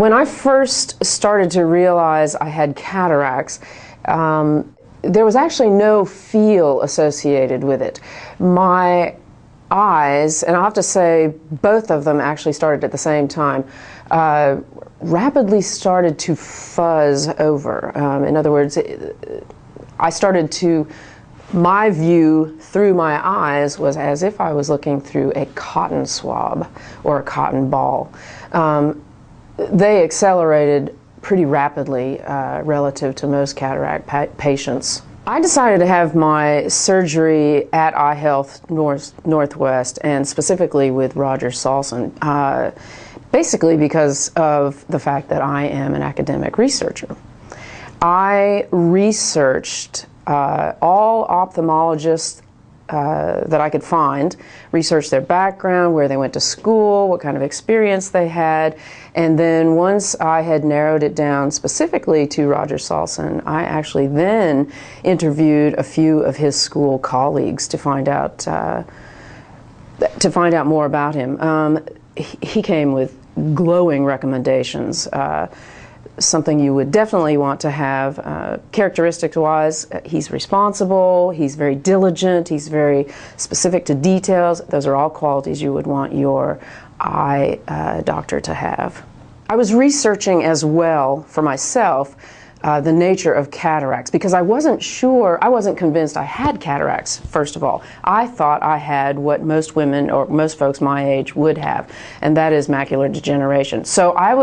When I first started to realize I had cataracts, there was actually no feel associated with it. My eyes, and I'll have to say both of them actually started at the same time, rapidly started to fuzz over. In other words, my view through my eyes was as if I was looking through a cotton swab or a cotton ball. They accelerated pretty rapidly relative to most cataract patients. I decided to have my surgery at EyeHealth Northwest, and specifically with Roger Saulson, basically because of the fact that I am an academic researcher. I researched all ophthalmologists that I could find, researched their background, where they went to school, what kind of experience they had, and then once I had narrowed it down specifically to Roger Saulson, I actually then interviewed a few of his school colleagues to find out more about him. He came with glowing recommendations. Something you would definitely want to have. Characteristic-wise, he's responsible, he's very diligent, he's very specific to details. Those are all qualities you would want your eye doctor to have. I was researching as well for myself the nature of cataracts, because I wasn't sure, I wasn't convinced I had cataracts, first of all. I thought I had what most women or most folks my age would have, and that is macular degeneration. So I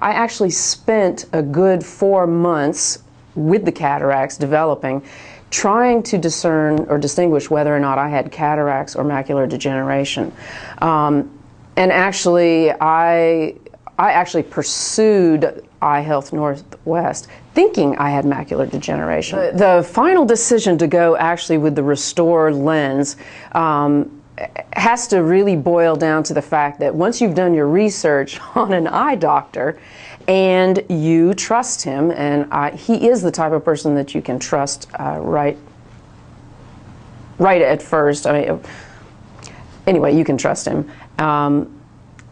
actually spent a good 4 months with the cataracts developing, trying to discern or distinguish whether or not I had cataracts or macular degeneration. And actually, I actually pursued EyeHealth Northwest thinking I had macular degeneration. The final decision to go actually with the ReSTOR lens has to really boil down to the fact that once you've done your research on an eye doctor and you trust him, and he is the type of person that you can trust right at first. I mean, anyway, you can trust him.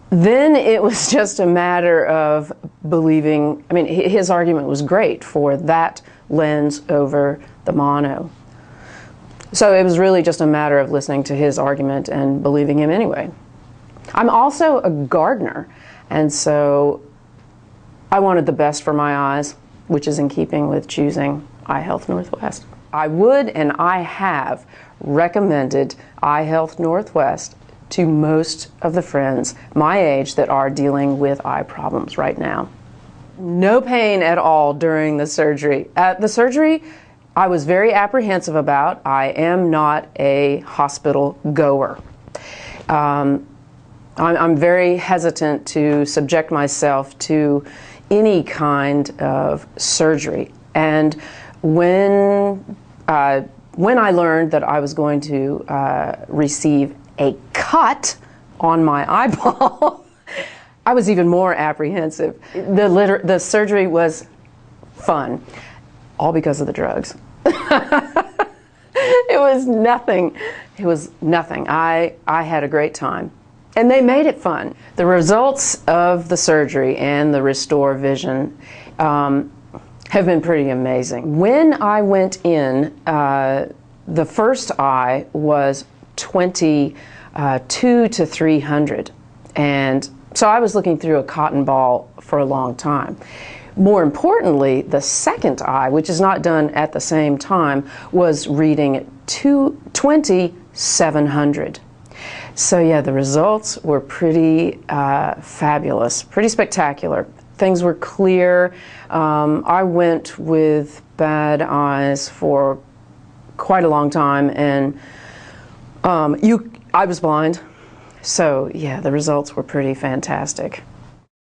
Then it was just a matter of believing. I mean, his argument was great for that lens over the mono. So it was really just a matter of listening to his argument and believing him anyway. I'm also a gardener, and so I wanted the best for my eyes, which is in keeping with choosing EyeHealth Northwest. I would, and I have, recommended EyeHealth Northwest to most of the friends my age that are dealing with eye problems right now. No pain at all during the surgery. The surgery I was very apprehensive about. I am not a hospital goer. I'm very hesitant to subject myself to any kind of surgery. And when I learned that I was going to receive a cut on my eyeball, I was even more apprehensive. The surgery was fun, all because of the drugs. It was nothing. It was nothing. I had a great time. And they made it fun. The results of the surgery and the ReSTOR vision have been pretty amazing. When I went in, the first eye was 22 to 300, and so I was looking through a cotton ball for a long time. More importantly, the second eye, which is not done at the same time, was reading 2700. So yeah, the results were pretty fabulous, pretty spectacular. Things were clear. I went with bad eyes for quite a long time, and I was blind, so yeah, the results were pretty fantastic.